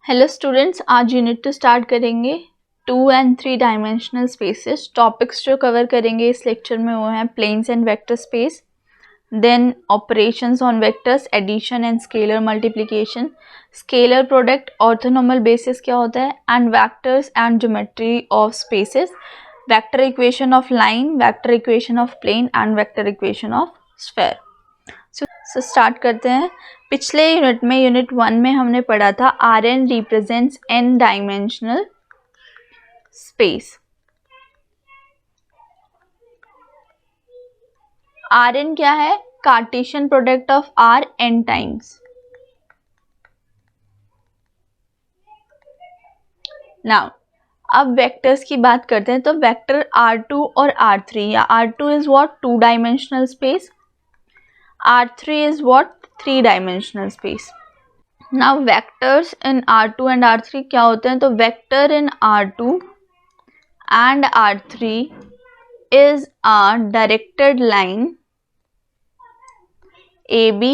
Hello students, आज unit 2 start करेंगे 2 and 3 dimensional spaces. Topics जो कवर करेंगे इस लेक्चर में वो हैं planes and vector space, then operations on vectors, addition and scalar multiplication, scalar product, orthonormal basis क्या होता है, and vectors and geometry of spaces, vector equation of line, vector equation of plane and vector equation of sphere. So start करते हैं। पिछले unit में unit 1 में हमने पढ़ा था R n represents n dimensional space. R n क्या है? Cartesian product of R n times. Now अब वेक्टर्स की बात करते हैं। तो वेक्टर R2 और R3, या R2 is what? 2 dimensional space, R3 is what? 3 dimensional space. Now vectors in R2 and R3 क्या होते हैं? तो vector in R2 and R3 is a directed line AB,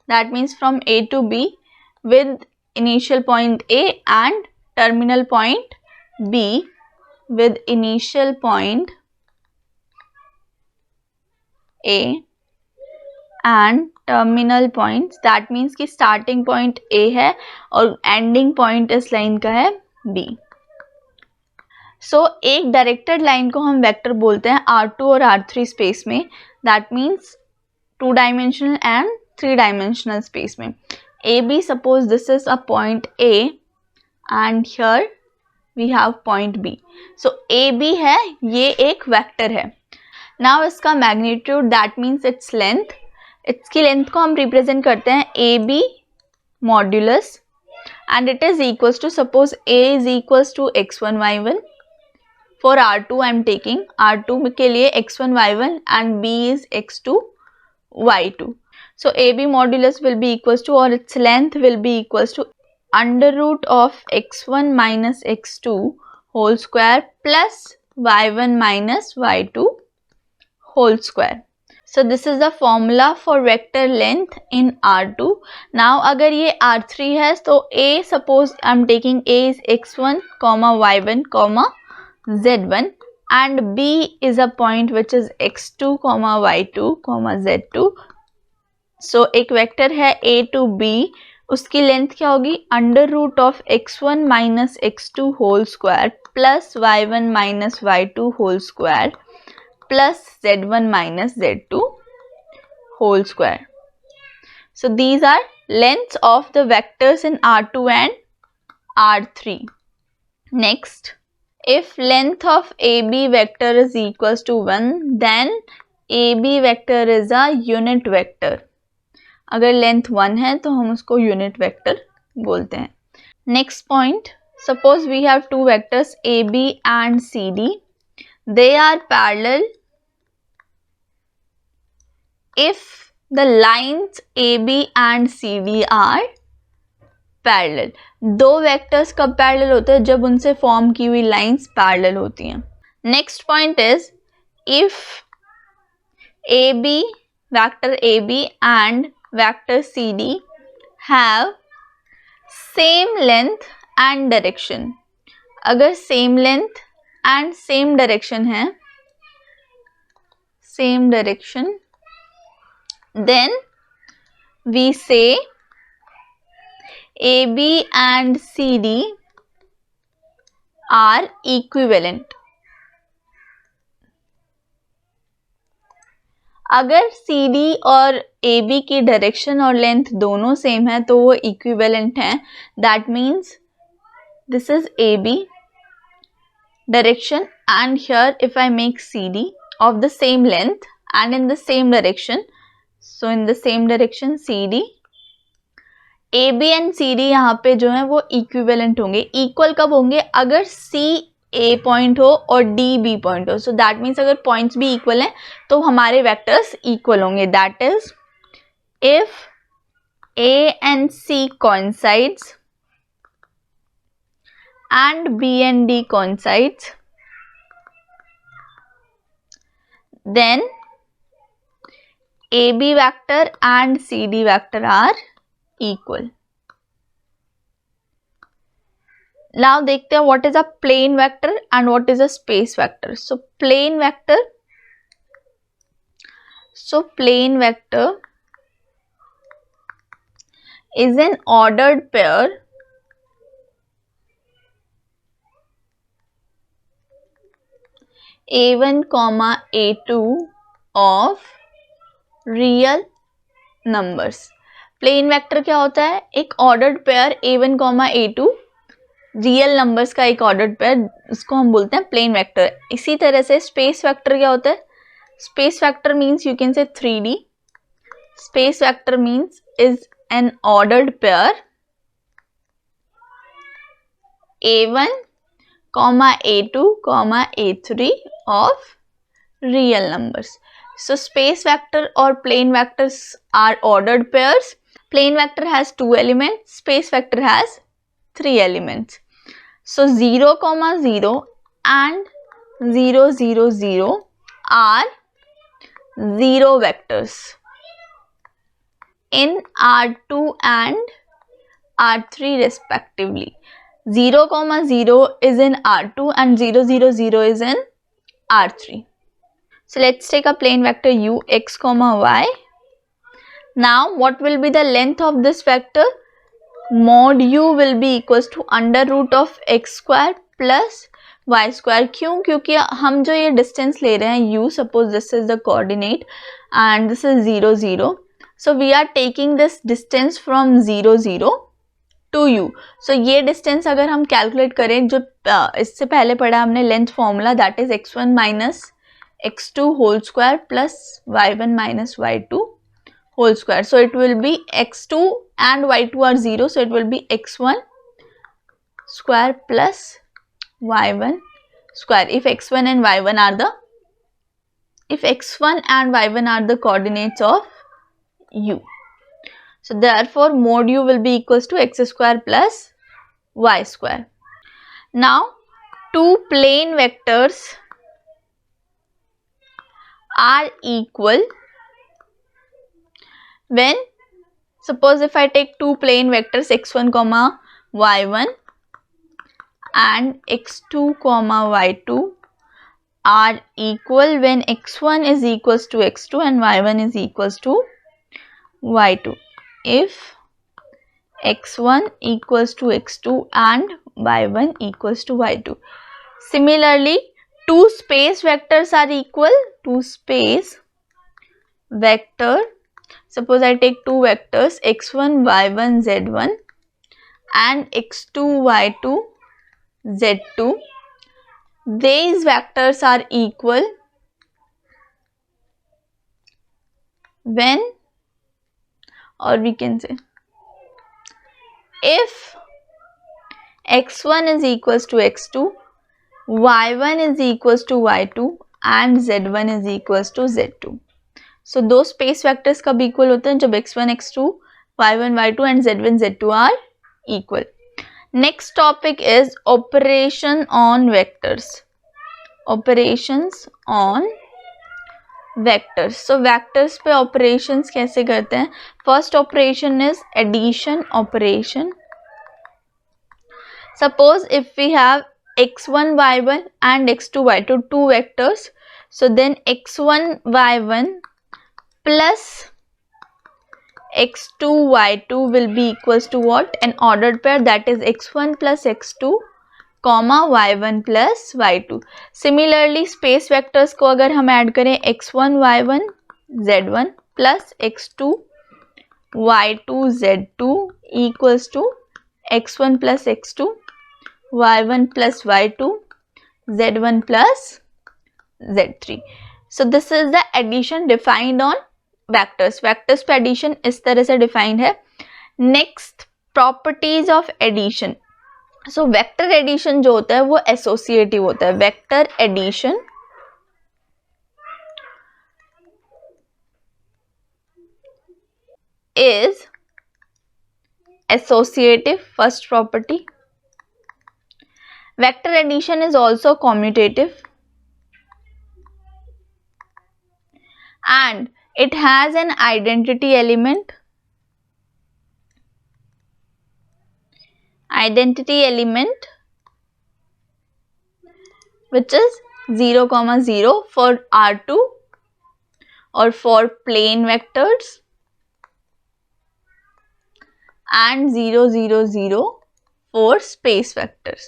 that means from A to B with initial point A and terminal point B with initial point A and terminal points, that means कि starting point A है और ending point इस line का है B। सो एक directed line को हम vector बोलते हैं R2 और R3 स्पेस में, that means 2 dimensional and 3 dimensional space में। AB, suppose this is a point A and here we have point B। So AB है, ये एक वेक्टर है। नाउ इसका magnitude, that means its length, इसकी लेंथ को हम रिप्रेजेंट करते हैं A B modulus, and it is equals to, suppose A is equals to x1 y1, for R2 I am taking, R2 के लिए x1 y1 and b is x2 y2। So A B modulus will be equals to, और its length will be equals to under root of x1 minus x2 whole square plus y1 minus y2 whole square. So this is the formula for vector length in R2. Now अगर ये R3 है तो A, suppose I'm taking A is x1, y1, z1 and B is a point which is x2, y2, z2. So एक vector है A to B, उसकी length क्या होगी? Under root of x1 minus x2 whole square plus y1 minus y2 whole square plus z1 minus z2 whole square. So these are lengths of the vectors in R2 and R3. Next, if length of AB vector is equals to 1, then AB vector is a unit vector. अगर length 1 है तो हम उसको unit vector बोलते हैं. Next point, suppose we have two vectors AB and CD. They are parallel if the lines AB and CD are parallel. दो vectors कब parallel होते हैं? जब उनसे फॉर्म की हुई लाइंस पैरेलल होती हैं। Next point is if AB, vector AB and vector CD have same length and direction. अगर same length and same direction है, same direction, then we say AB and CD are equivalent. अगर CD और AB की direction और length दोनों same है तो वो इक्विवेलेंट हैं। That means this is AB direction and here if I make CD of the same length and in the same direction, so in the same direction CD, AB and CD यहाँ पे जो है वो equivalent होंगे। Equal कब होंगे? अगर C A point हो और D B पॉइंट हो। सो दैट मीन्स अगर पॉइंट्स भी इक्वल हैं तो हमारे वेक्टर्स इक्वल होंगे। That is if A and C coincides and B and D coincides, then AB vector and CD vector are equal. Now देखते हैं what is a plane vector and what is a space vector. So plane vector is an ordered pair a1 comma a2 of real numbers. Plane vector क्या होता है? एक ordered pair a1 comma a2 real numbers का एक ordered pair, उसको हम बोलते हैं प्लेन वेक्टर. इसी तरह से स्पेस वेक्टर क्या होता है? Space vector means you can say 3D. Space vector means is an ordered pair a1 comma a2 comma a3 of real numbers. So space vector or plane vectors are ordered pairs. Plane vector has 2 elements, space vector has 3 elements. So 0 comma 0 and 0 0 0 are 0 vectors in R2 and R3 respectively. 0 comma 0 is in R2 and 0 0 0 is in R3. So let's take a plane vector u x comma y. Now what will be the length of this vector? Mod u will be equals to under root of x square plus y square. क्यों? क्योंकि हम जो ये distance ले रहे हैं u, suppose this is the coordinate and this is 0 0. So we are taking this distance from 0 0 to u. So ये distance अगर हम calculate करें, जो इससे पहले पढ़ा हमने length formula, that is x1 minus x2 whole square plus y1 minus y2 whole square. So it will be x2 and y2 are 0, so it will be x1 square plus y1 square if x1 and y1 are the coordinates of u. So therefore mod u will be equals to x square plus y square. Now two plane vectors are equal when, suppose if I take two plane vectors x1 comma y1 and x2 comma y2 are equal when x1 is equals to x2 and y1 is equals to y2. If x1 equals to x2 and y1 equals to y2. Similarly, two space vectors are equal. Two space vector, suppose I take two vectors x1 y1 z1 and x2 y2 z2. These vectors are equal when, or we can say, if x1 is equals to x2, y1 is equals to y2 and z1 is equals to z2. So दो space vectors कब equal होते हैं? जब x1 x2 y1 y2 and z1 z2 are equal. Next topic is operation on vectors. Operations on vectors. So vectors पे operations कैसे करते हैं? First operation is addition operation. Suppose if we have x1 y1 and x2 y2, two vectors, so then x1 y1 plus x2 y2 will be equals to what? An ordered pair, that is x1 plus x2 comma y1 plus y2. Similarly space vectors को अगर हम add करें x1 y1 z1 plus x2 y2 z2 equals to x1 plus x2 y1 plus y2 z1 plus z3. So this is the addition defined on vectors. Vectors पे addition इस तरह से defined है. Next, properties of addition. So vector addition जो होता है वो associative होता है. Vector addition is associative, first property. Vector addition is also commutative and it has an identity element. Identity element which is 0, 0 for R2 or for plane vectors, and 0, 0, 0 for space vectors.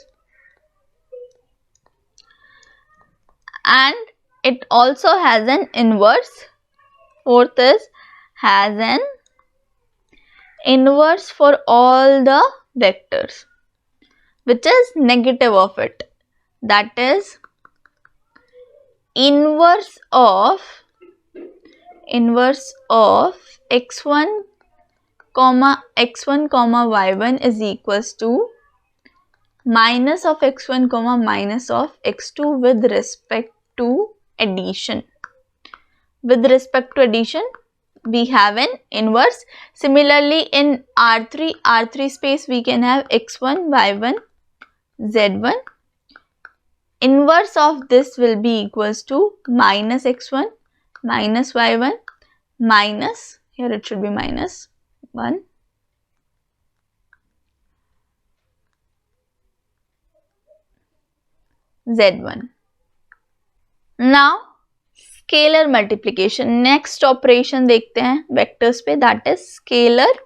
And it also has an inverse. Fourth is has an inverse for all the vectors, which is negative of it. That is inverse of x1 comma y1 is equals to minus of x1 comma minus of x2 with respect to addition. With respect to addition, we have an inverse. Similarly, in R3 space, we can have x1, y1, z1. Inverse of this will be equals to minus x1, minus y1, minus, here it should be minus 1, z1. Now, scalar multiplication, next operation देखते हैं vectors पे, that is scalar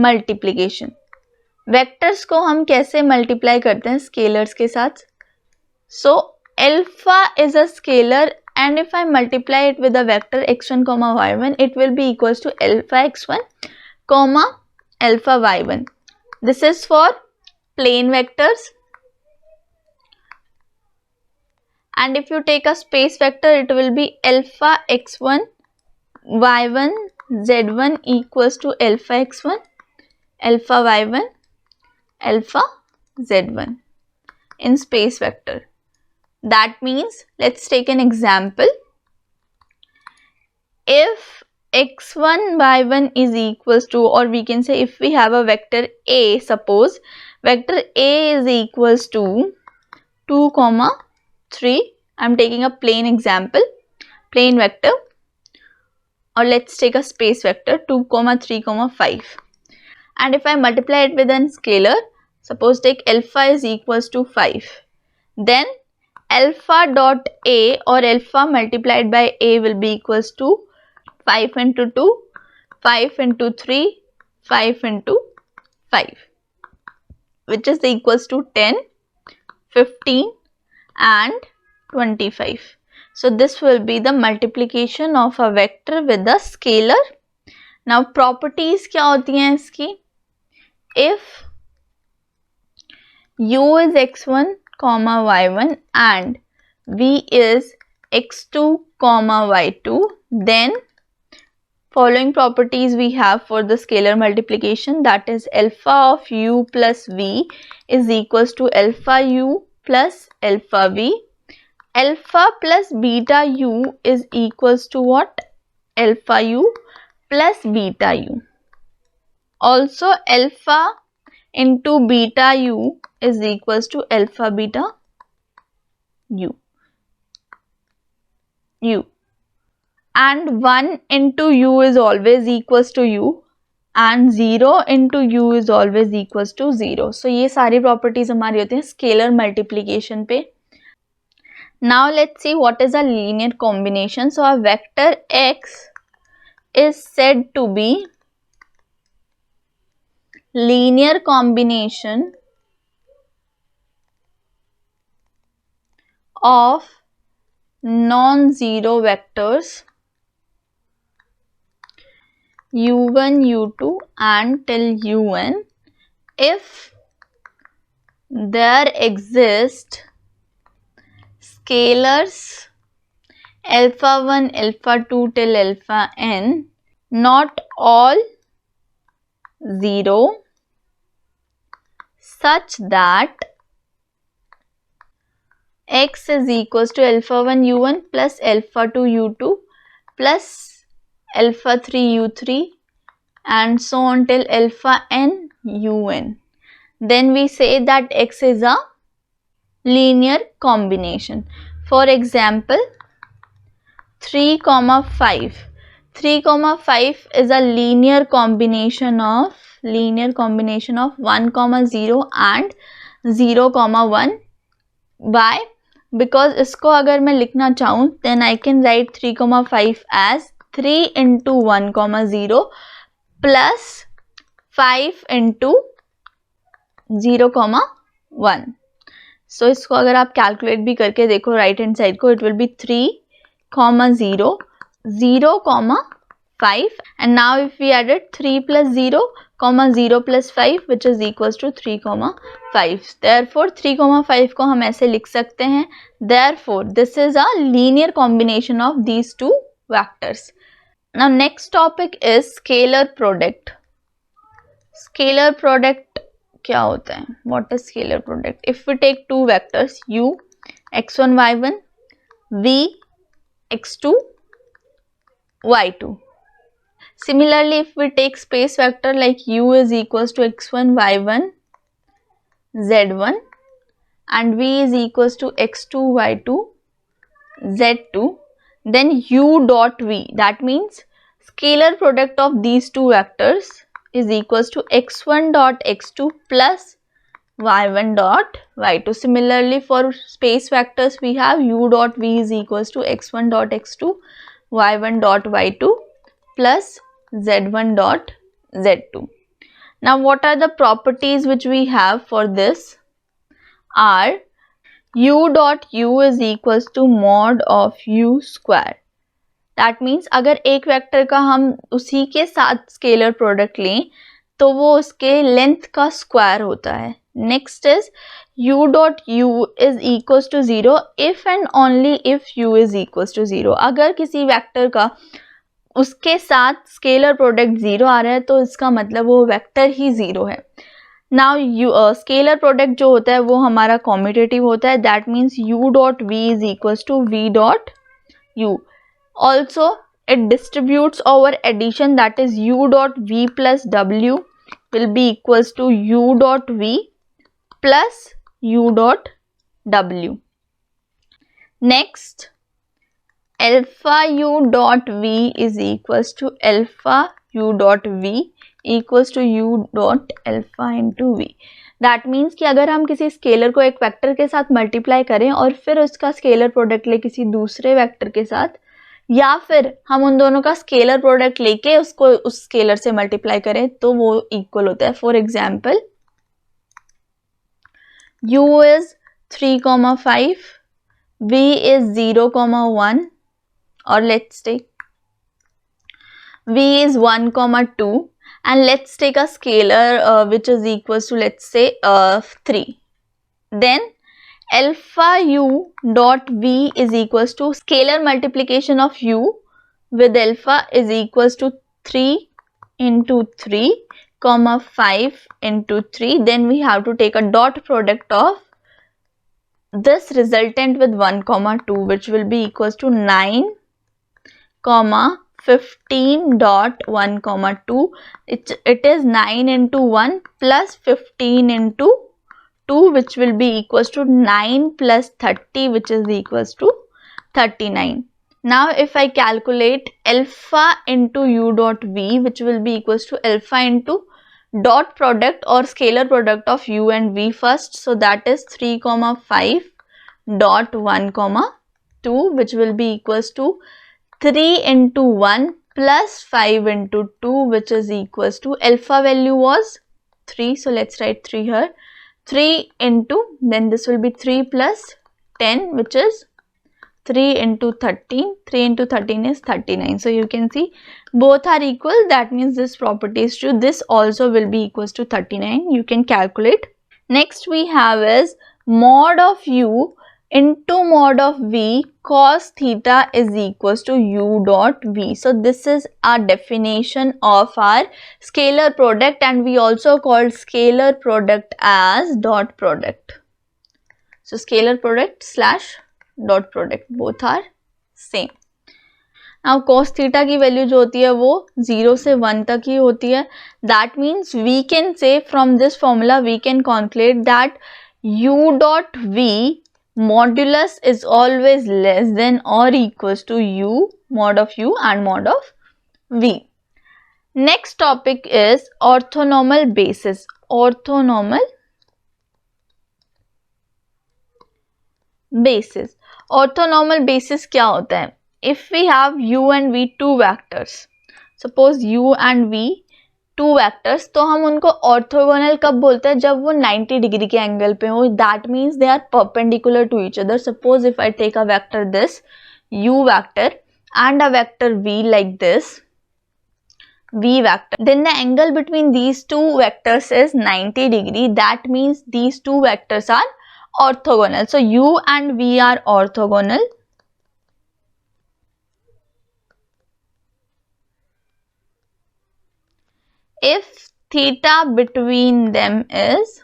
multiplication. Vectors को हम कैसे multiply करते हैं scalars के साथ? So alpha is a scalar and if I multiply it with a vector x1 comma y1, it will be equals to alpha x1 comma alpha y1. This is for plane vectors. And if you take a space vector, it will be alpha x1 y1 z1 equals to alpha x1 alpha y1 alpha z1 in space vector. That means, let's take an example. If x1 y1 is equals to, or we can say if we have a vector a, suppose vector a is equals to 2, 3. I'm taking a plane example, plane vector, or let's take a space vector 2, 3, 5. And if I multiply it with a scalar, suppose take alpha is equals to 5. Then alpha dot a, or alpha multiplied by a, will be equals to 5 into 2, 5 into 3, 5 into 5, which is equals to 10, 15 and 25. So this will be the multiplication of a vector with a scalar. Now properties क्या होती हैं इसकी? If u is x1 comma y1 and v is x2 comma y2, then following properties we have for the scalar multiplication, that is alpha of u plus v is equals to alpha u plus alpha v. Alpha plus beta u is equals to what? Alpha u plus beta u. Also alpha into beta u is equals to alpha beta u. And 1 into u is always equals to u and 0 into u is always equals to 0. So ये सारी properties हमारी होती हैं scalar multiplication पे. Now let's see what is a linear combination. So a vector x is said to be linear combination of non-zero vectors u1, u2 and till un if there exist scalars alpha 1, alpha 2 till alpha n, not all 0, such that x is equals to alpha 1 u1 plus alpha 2 u2 plus alpha 3 u3 and so on till alpha n un. Then we say that x is a linear combination. For example, 3, 5. 3, 5 is a linear combination of 1, 0 and 0, 1 by because इसको अगर मैं लिखना चाहूँ then I can write 3,5 as 3 into 1,0 plus 5 into 0,1. So इसको अगर आप calculate भी करके देखो राइट हैंड साइड को, it will be 3,0 0,5 and now if we added 3 plus 0, 0 plus 5 which is equals to 3,5. Therefore 3,5 को हम ऐसे लिख सकते हैं. Therefore this is a linear combination of these two vectors. Now next topic is scalar product. Scalar product क्या होता है? What is scalar product? If we take two vectors u x1 y1 v x2 y2. Similarly, if we take space vector like u is equals to x1 y1 z1 and v is equals to x2 y2 z2, then u dot v, that means scalar product of these two vectors is equals to x1 dot x2 plus y1 dot y2. Similarly, for space vectors we have u dot v is equals to x1 dot x2 y1 dot y2 plus z1 dot z2. Now what are the properties which we have for this are u dot u is equals to mod of u square. That means अगर एक vector का हम उसी के साथ scalar product लें तो वो उसके लेंथ का स्क्वायर होता है. Next is u dot u is equals to 0 if and only if u is equals to 0. अगर किसी वेक्टर का उसके साथ स्केलर प्रोडक्ट 0 आ रहा है तो इसका मतलब वो वेक्टर ही 0 है. नाउ स्केलर प्रोडक्ट जो होता है वो हमारा कॉम्यूटेटिव होता है. That means u dot v is equals to v dot u. Also it distributes over addition, that is u dot v plus w will be equals to u dot v plus u dot w. Next alpha u dot v is equals to alpha u dot v equals to u dot alpha into v. That means कि अगर हम किसी scalar को एक vector के साथ multiply करें और फिर उसका स्केलर प्रोडक्ट ले किसी दूसरे वेक्टर के साथ, या फिर हम उन दोनों का स्केलर प्रोडक्ट लेके उसको उस स्केलर से मल्टीप्लाई करें तो वो इक्वल होता है. For example u is 3,5, v is 0,1, or let's take v is 1,2 and let's take a scalar which is equals to let's say 3. Then alpha u dot v is equals to scalar multiplication of u with alpha is equals to 3 into 3 comma 5 into 3. Then we have to take a dot product of this resultant with 1,2 which will be equals to 9 comma 15 dot 1,2. It is 9 into 1 plus 15 into 2 which will be equals to 9 plus 30 which is equals to 39. Now if I calculate alpha into u dot v which will be equals to alpha into dot product or scalar product of u and v first, so that is 3,5 dot 1,2 which will be equals to 3 into 1 plus 5 into 2 which is equals to alpha value was 3, so let's write 3 here. 3 into, then this will be 3 plus 10 which is 3 into 13. 3 into 13 is 39. So you can see both are equal. That means this property is true. This also will be equals to 39. You can calculate. Next we have is mod of u into mod of v cos theta is equals to u dot v. So this is our definition of our scalar product, and we also call scalar product as dot product. So scalar product slash dot product, both are same. Now cos theta की value जो होती है वो 0 से 1 तक ही होती है. That means we can say from this formula we can calculate that u dot v modulus is always less than or equals to u mod of u and mod of v. Next topic is orthonormal basis. Orthonormal basis. Orthonormal basis क्या होता है? If we have u and v two vectors, suppose u and v two vectors, तो हम उनको orthogonal कब बोलते हैं? जब वो 90 डिग्री के एंगल पे हो. That means they are perpendicular to each other. Suppose if I take a vector this u vector and a vector v like this, v vector, then the angle between these two vectors is 90 degree. That means these two vectors are orthogonal. So u and v are orthogonal. If theta between them is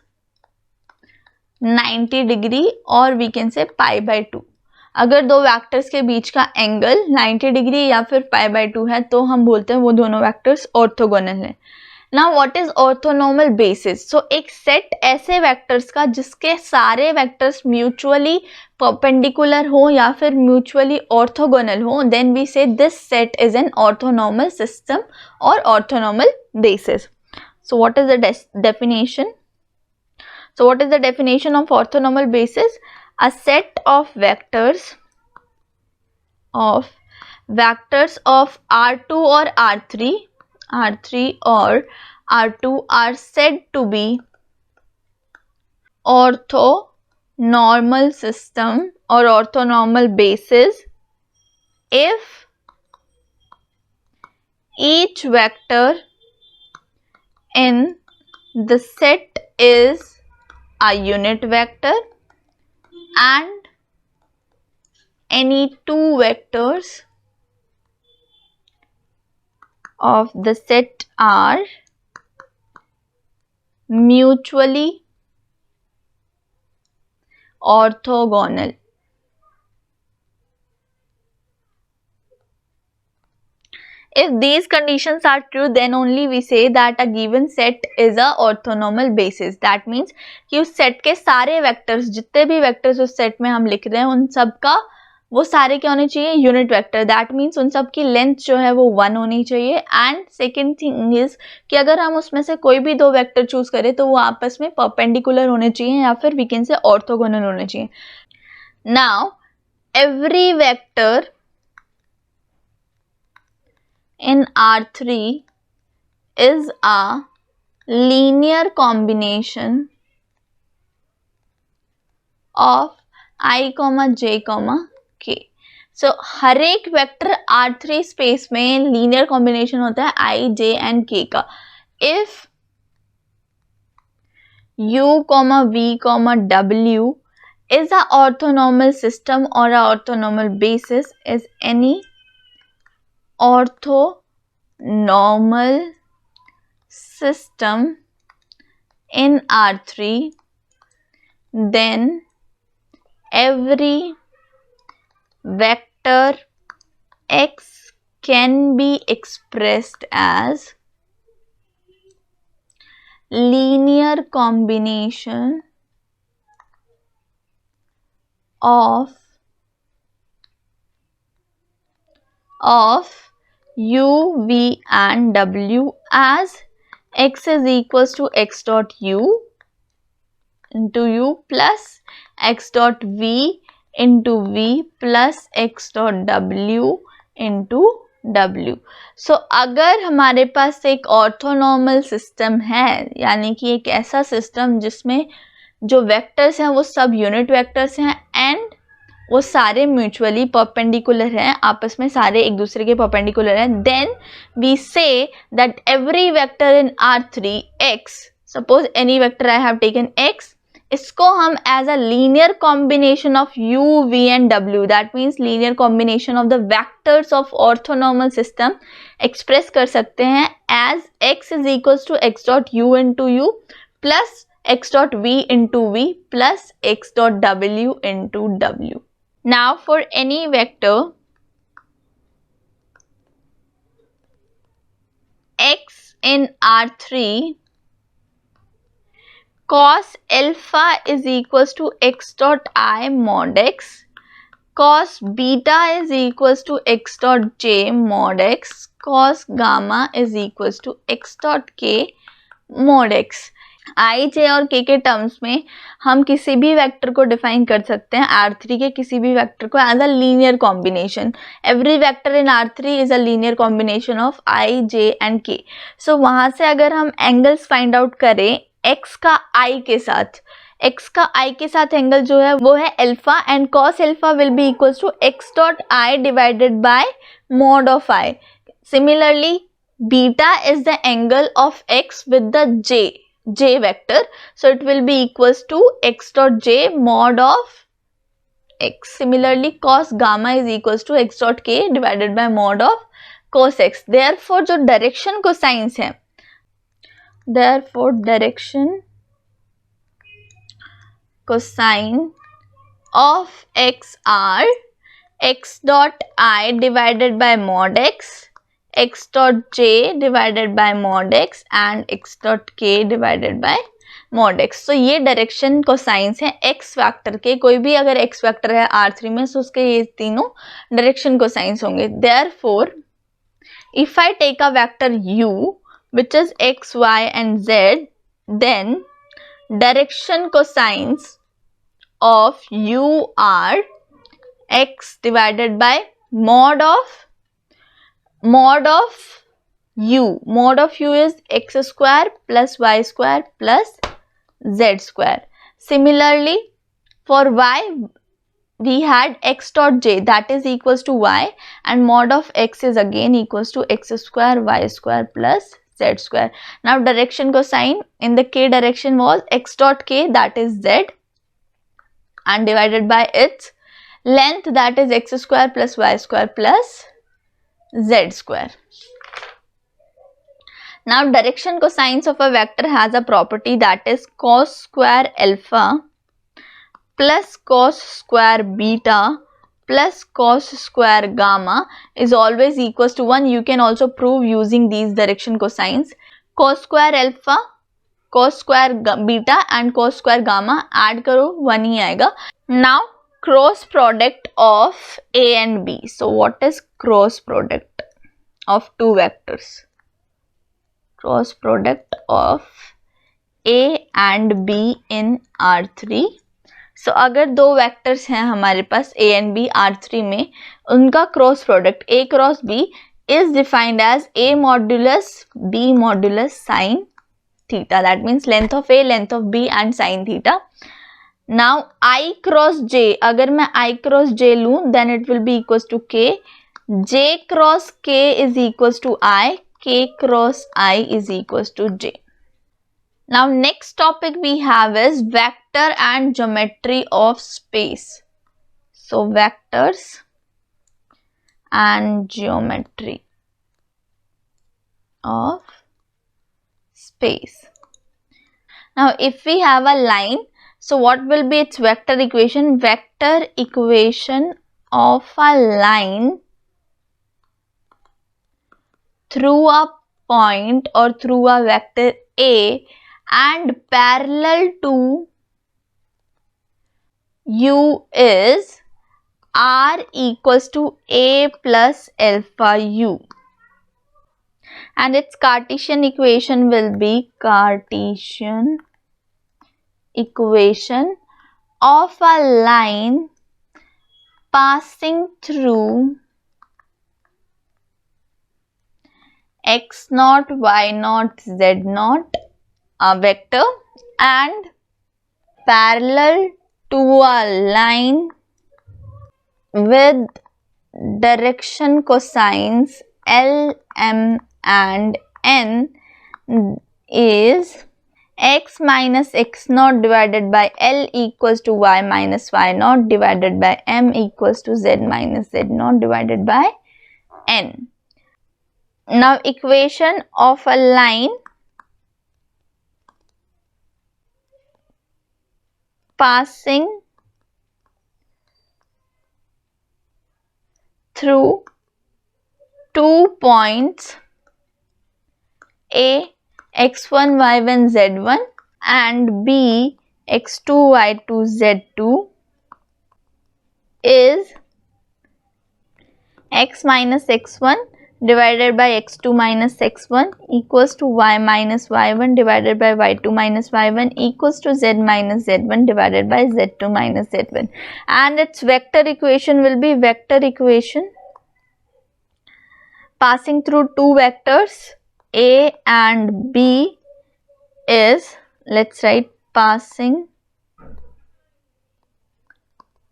90 degree or we can say pi by 2. अगर दो vectors के बीच का angle 90 degree या फिर pi by 2 है तो हम बोलते हैं वो दोनों वेक्टर्स ऑर्थोगोनल हैं. Now what is orthonormal basis? So एक सेट ऐसे वेक्टर्स का जिसके सारे वेक्टर्स म्यूचुअली परपेंडिकुलर हो या फिर म्यूचुअली ऑर्थोगोनल हो, then we say this set is an orthonormal system और orthonormal basis. So what is the definition? So what is the definition of orthonormal basis? A set of vectors of R2 or R3 or R2 are said to be orthonormal system or orthonormal basis if each vector in the set is a unit vector and any two vectors of the set are mutually orthogonal. If these conditions are true, then only we say that a given set is a orthonormal basis. That means कि उस set के सारे vectors, जितने भी vectors उस set में हम लिख रहे हैं, उन सब का वो सारे क्या होने चाहिए? Unit vector. दैट मीन्स उन सब की लेंथ जो है वो 1 होनी चाहिए. एंड सेकेंड थिंग इज कि अगर हम उसमें से कोई भी दो वेक्टर चूज करें तो वो आपस में परपेंडिकुलर होने चाहिए या फिर वी कैन से ऑर्थोगोनल होने चाहिए. Now every vector in R3 is a linear combination of I, j, k. So हर एक वेक्टर R3 स्पेस में लीनियर कॉम्बिनेशन होता है I, j and k का. If u, v, w is a orthonormal system or a orthonormal basis is any orthonormal system in R3, then every vector x can be expressed as linear combination of u, v and w as x is equals to x dot u into u plus x dot v into v plus x dot w into w. So अगर हमारे पास एक orthonormal system है, यानी कि एक ऐसा system जिसमें जो वेक्टर्स हैं वो सब यूनिट वेक्टर्स हैं एंड वो सारे म्यूचुअली परपेंडिकुलर हैं, आपस में सारे एक दूसरे के परपेंडिकुलर हैं, then we say that every vector in R3 x, suppose any vector I have taken x, इसको हम as a linear combination of u, v and w, that means linear combination of the vectors of orthonormal system express कर सकते हैं as x is equals to x dot u into u plus x dot v into v plus x dot w into w. Now for any vector x in R3, cos alpha is equals to x dot I mod x, cos beta is equals to x dot j mod x, cos gamma is equals to x dot k mod x. आई, जे और के terms में हम किसी भी vector को define कर सकते हैं, R3 के किसी भी वेक्टर को as a linear combination. Every vector in R3 is a linear combination of i, j and k. So वहां से अगर हम एंगल्स फाइंड आउट करें x का i के साथ, x का i के साथ एंगल जो है वो है alpha, and cos alpha will be equals to x dot i divided by mod of i. Similarly, beta is the angle of x with the j vector, so it will be equals to x dot j mod of x. Similarly, cos gamma is equals to x dot k divided by mod of cos x. Therefore, जो direction cosines है, therefore direction cosine of x are x dot I divided by mod x, x dot j divided by mod x and x dot k divided by mod x. So ये direction cosines है x factor के. कोई भी अगर x factor है R3 में तो उसके ये तीनों डायरेक्शन कोसाइंस होंगे. Therefore, if I take a vector u which is x, y and z, then direction cosines of u are x divided by mod of u. Mod of u is x square plus y square plus z square. Similarly, for y we had x dot j, that is equals to y, and mod of x is again equals to x square y square plus z square. Now direction cosine in the k direction was x dot k, that is z, and divided by its length, that is x square plus y square plus z square. Now direction cosines of a vector has a property, that is cos square alpha plus cos square beta plus cos square gamma is always equals to 1. You can also prove using these direction cosines. Cos square alpha, cos square beta and cos square gamma add करो 1 ही आएगा. Now cross product of A and B. So what is cross product of two vectors? Cross product of A and B in R3. So अगर दो vectors हैं हमारे पास A and B R3 में, उनका cross product A cross B is defined as A modulus B modulus sin theta. That means length of A, length of B and sin theta. Now I cross J, अगर मैं I cross J लूँ then it will be equals to K. J cross K is equals to I. K cross I is equals to J. Now next topic we have is vector and geometry of space. So vectors and geometry of space. Now if we have a line, so what will be its vector equation? Vector equation of a line through a point or through a vector A and parallel to u is r equals to a plus alpha u, and its Cartesian equation will be Cartesian equation of a line passing through x naught, y naught, z naught, a vector, and parallel to a line with direction cosines L, M and N is x minus x naught divided by L equals to y minus y naught divided by M equals to z minus z naught divided by N. Now equation of a line passing through 2 points A x1 y1 z1 and B x2 y2 z2 is x minus x1 divided by x2 minus x1 equals to y minus y1 divided by y2 minus y1 equals to z minus z1 divided by z2 minus z1, and its vector equation will be vector equation passing through two vectors a and b is, let's write, passing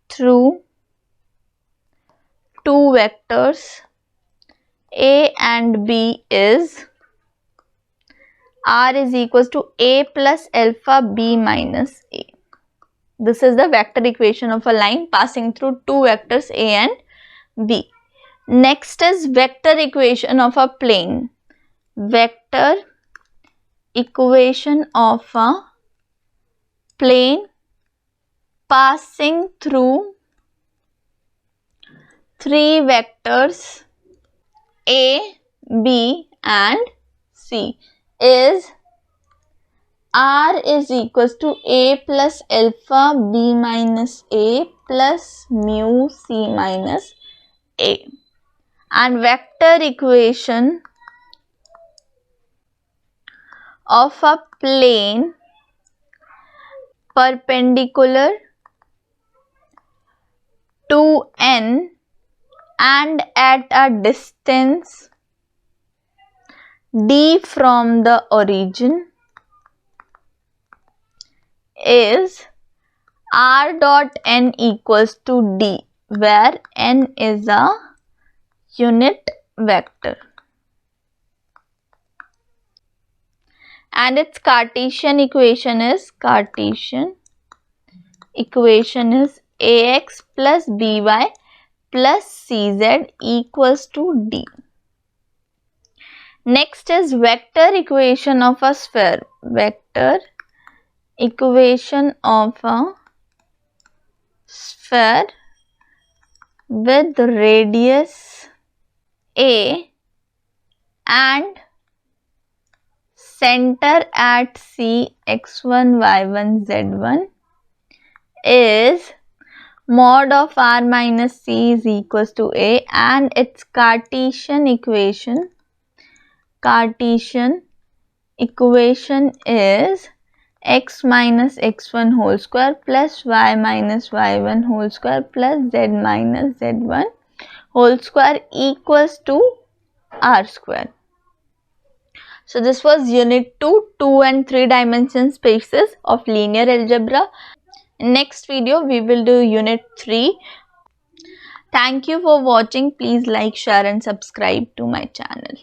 through two vectors a and b is r is equals to a plus alpha b minus a. This is the vector equation of a line passing through two vectors a and b. Next is vector equation of a plane. Vector equation of a plane passing through three vectors a, b and c is r is equals to a plus alpha b minus a plus mu c minus a. And vector equation of a plane perpendicular to n and at a distance d from the origin is r dot n equals to d, where n is a unit vector. And its Cartesian equation is ax plus by plus cz equals to d. Next is vector equation of a sphere. Vector equation of a sphere with radius a and center at C x1 y1 z1 is mod of r minus c is equals to a, and its Cartesian equation is x minus x1 whole square plus y minus y1 whole square plus z minus z1 whole square equals to r square. So this was unit 2 and 3 dimension spaces of linear algebra. In next video we will do unit 3. Thank you for watching. Please like, share and subscribe to my channel.